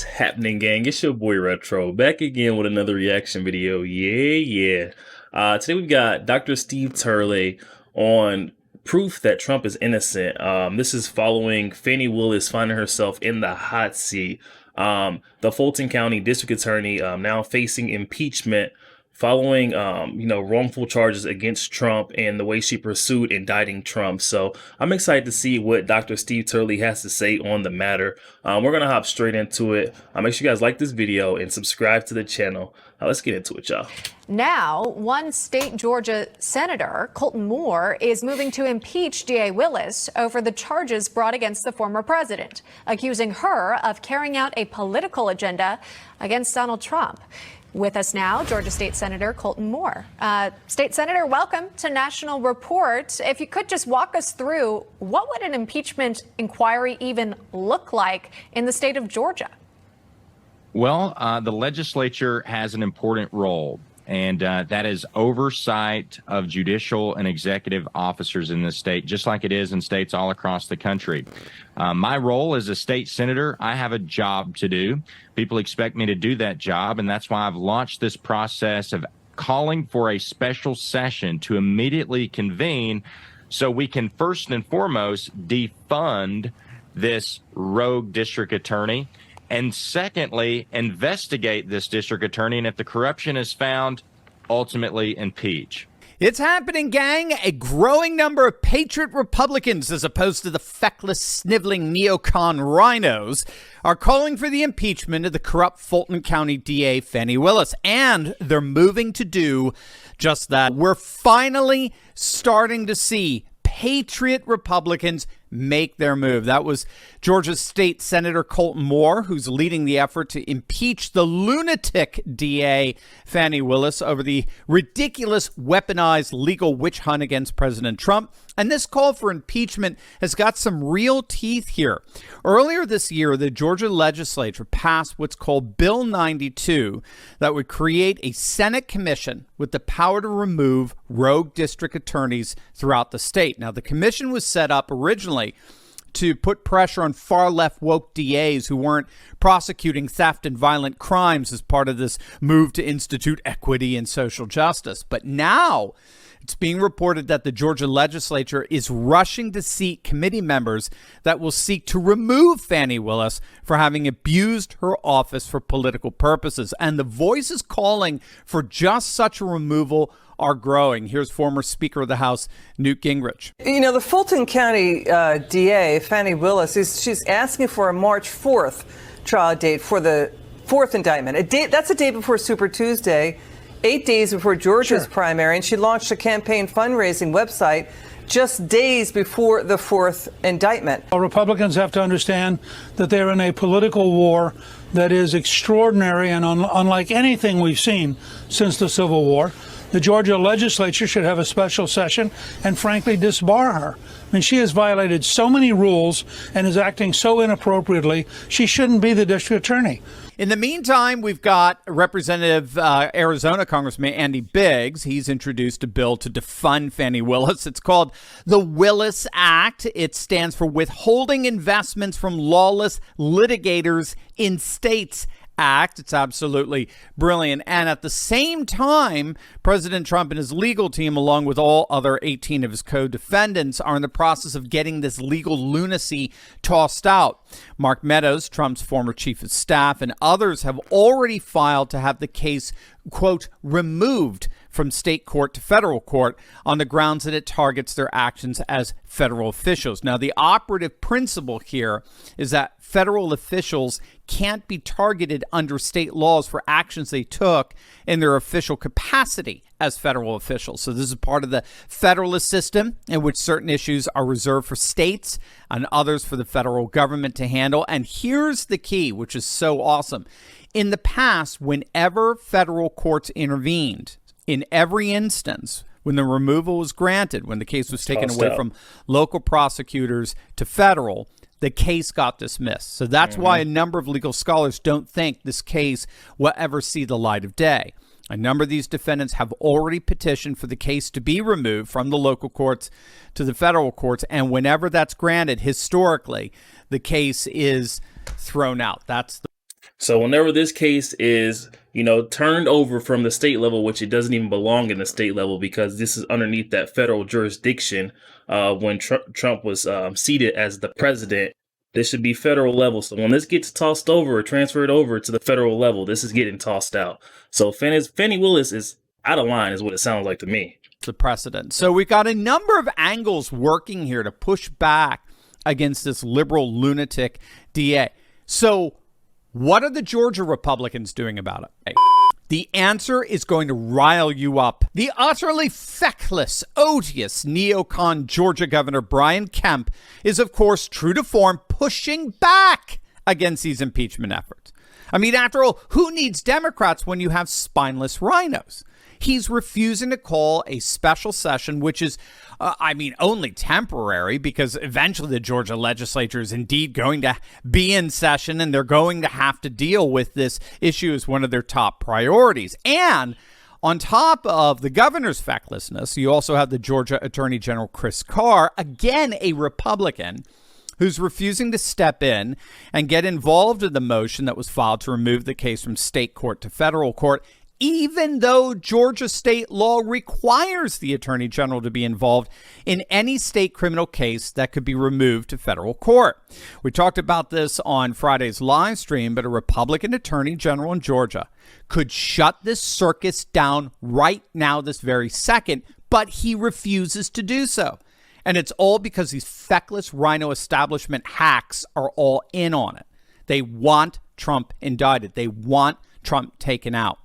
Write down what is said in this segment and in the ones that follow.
happening, gang? It's your boy Retro back again with another reaction video. Today we've got Dr. Steve Turley on proof that Trump is innocent. This is following Fannie Willis finding herself in the hot seat. The Fulton County District Attorney now facing impeachment following wrongful charges against Trump and the way she pursued indicting Trump. So I'm excited to see what Dr. Steve Turley has to say on the matter. We're gonna hop straight into it. Make sure you guys like this video and subscribe to the channel. Let's get into it, y'all. Now, one state Georgia senator, Fulton Moore, is moving to impeach DA Willis over the charges brought against the former president, accusing her of carrying out a political agenda against Donald Trump. With us now, Georgia State Senator Fulton Moore. State Senator, welcome to National Report. If you could just walk us through, what would an impeachment inquiry even look like in the state of Georgia? Well, the legislature has an important role, and that is oversight of judicial and executive officers in the state, just like it is in states all across the country. My role as a state senator, I have a job to do. People expect me to do that job, and that's why I've launched this process of calling for a special session to immediately convene so we can first and foremost defund this rogue district attorney, and secondly, investigate this district attorney, and if the corruption is found, ultimately impeach. It's happening, gang. A growing number of patriot Republicans, as opposed to the feckless, sniveling neocon rhinos, are calling for the impeachment of the corrupt Fulton County DA Fannie Willis, and they're moving to do just that. We're finally starting to see patriot Republicans make their move. That was Georgia State Senator Fulton Moore, who's leading the effort to impeach the lunatic DA Fannie Willis over the ridiculous weaponized legal witch hunt against President Trump. And this call for impeachment has got some real teeth here. Earlier this year, the Georgia legislature passed what's called Bill 92 that would create a Senate commission with the power to remove rogue district attorneys throughout the state. Now, the commission was set up originally to put pressure on far-left woke DAs who weren't prosecuting theft and violent crimes as part of this move to institute equity and social justice. But now it's being reported that the Georgia legislature is rushing to seat committee members that will seek to remove Fannie Willis for having abused her office for political purposes. And the voices calling for just such a removal are growing. Here's former Speaker of the House, Newt Gingrich. You know, the Fulton County DA, Fannie Willis, she's asking for a March 4th trial date for the fourth indictment. That's a day before Super Tuesday, 8 days before Georgia's primary, and she launched a campaign fundraising website just days before the fourth indictment. Republicans have to understand that they're in a political war that is extraordinary and unlike anything we've seen since the Civil War. The Georgia legislature should have a special session and, frankly, disbar her. I mean, she has violated so many rules and is acting so inappropriately. She shouldn't be the district attorney. In the meantime, we've got Representative Arizona Congressman Andy Biggs. He's introduced a bill to defund Fannie Willis. It's called the Willis Act. It stands for Withholding Investments from Lawless Litigators in States Act. It's absolutely brilliant. And at the same time, President Trump and his legal team, along with all other 18 of his co-defendants, are in the process of getting this legal lunacy tossed out. Mark Meadows, Trump's former chief of staff, and others have already filed to have the case, quote, removed from state court to federal court on the grounds that it targets their actions as federal officials. Now, the operative principle here is that federal officials can't be targeted under state laws for actions they took in their official capacity as federal officials. So this is part of the federalist system in which certain issues are reserved for states and others for the federal government to handle. And here's the key, which is so awesome. In the past, whenever federal courts intervened, in every instance, when the removal was granted, when the case was taken away from local prosecutors to federal, the case got dismissed. So that's why a number of legal scholars don't think this case will ever see the light of day. A number of these defendants have already petitioned for the case to be removed from the local courts to the federal courts. And whenever that's granted, historically, the case is thrown out. That's the So whenever this case is, turned over from the state level, which it doesn't even belong in the state level because this is underneath that federal jurisdiction, when Trump was seated as the president, this should be federal level. So when this gets tossed over or transferred over to the federal level, this is getting tossed out. So Fannie Willis is out of line is what it sounds like to me. The precedent. So we've got a number of angles working here to push back against this liberal lunatic DA. So what are the Georgia Republicans doing about it? The answer is going to rile you up. The utterly feckless, odious neocon Georgia Governor Brian Kemp is, of course, true to form, pushing back against these impeachment efforts. I mean, after all, who needs Democrats when you have spineless rhinos? He's refusing to call a special session, which is, only temporary, because eventually the Georgia legislature is indeed going to be in session and they're going to have to deal with this issue as one of their top priorities. And on top of the governor's fecklessness, you also have the Georgia Attorney General Chris Carr, again a Republican, who's refusing to step in and get involved in the motion that was filed to remove the case from state court to federal court, even though Georgia state law requires the attorney general to be involved in any state criminal case that could be removed to federal court. We talked about this on Friday's live stream, but a Republican attorney general in Georgia could shut this circus down right now, this very second, but he refuses to do so. And it's all because these feckless rhino establishment hacks are all in on it. They want Trump indicted. They want Trump taken out.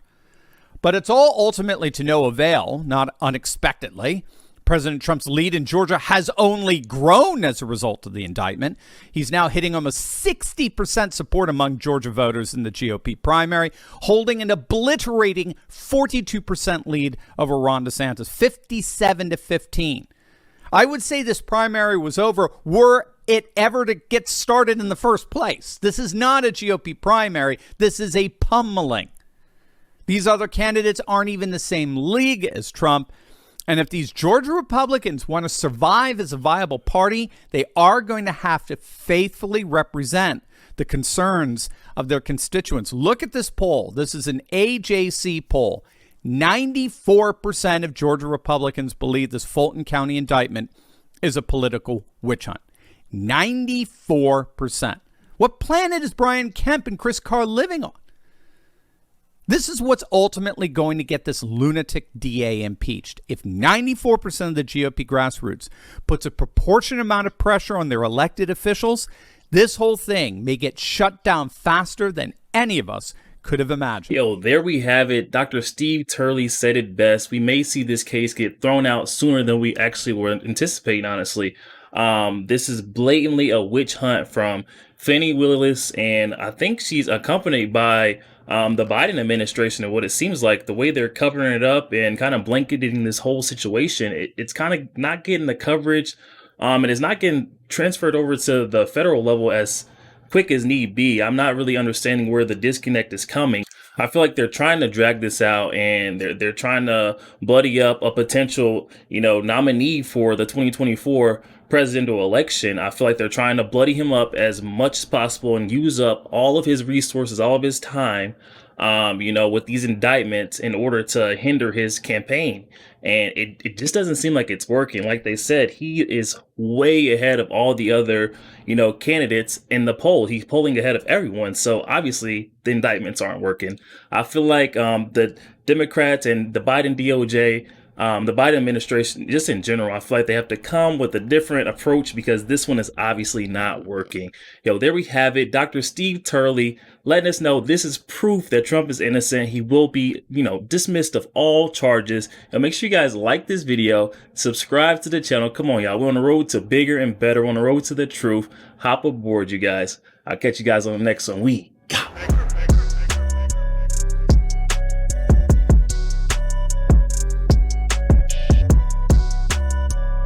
But it's all ultimately to no avail, not unexpectedly. President Trump's lead in Georgia has only grown as a result of the indictment. He's now hitting almost 60% support among Georgia voters in the GOP primary, holding an obliterating 42% lead over Ron DeSantis, 57-15. I would say this primary was over were it ever to get started in the first place. This is not a GOP primary. This is a pummeling. These other candidates aren't even the same league as Trump. And if these Georgia Republicans want to survive as a viable party, they are going to have to faithfully represent the concerns of their constituents. Look at this poll. This is an AJC poll. 94% of Georgia Republicans believe this Fulton County indictment is a political witch hunt. 94%. What planet is Brian Kemp and Chris Carr living on? This is what's ultimately going to get this lunatic DA impeached. If 94% of the GOP grassroots puts a proportionate amount of pressure on their elected officials, this whole thing may get shut down faster than any of us could have imagined. Yo, there we have it. Dr. Steve Turley said it best. We may see this case get thrown out sooner than we actually were anticipating, honestly. This is blatantly a witch hunt from Fannie Willis, and I think she's accompanied by the Biden administration. And what it seems like, the way they're covering it up and kind of blanketing this whole situation, it's kind of not getting the coverage, and it's not getting transferred over to the federal level as quick as need be. I'm not really understanding where the disconnect is coming. I feel like they're trying to drag this out, and they're trying to bloody up a potential, nominee for the 2024 presidential election. I feel like they're trying to bloody him up as much as possible and use up all of his resources, all of his time, with these indictments in order to hinder his campaign. And it just doesn't seem like it's working. Like they said, he is way ahead of all the other, candidates in the poll. He's polling ahead of everyone. So obviously the indictments aren't working. I feel like the Democrats and the Biden DOJ, the Biden administration, just in general, I feel like they have to come with a different approach because this one is obviously not working. There we have it. Dr. Steve Turley letting us know this is proof that Trump is innocent. He will be, dismissed of all charges. And make sure you guys like this video, subscribe to the channel. Come on, y'all. We're on the road to bigger and better. We're on the road to the truth. Hop aboard, you guys. I'll catch you guys on the next one.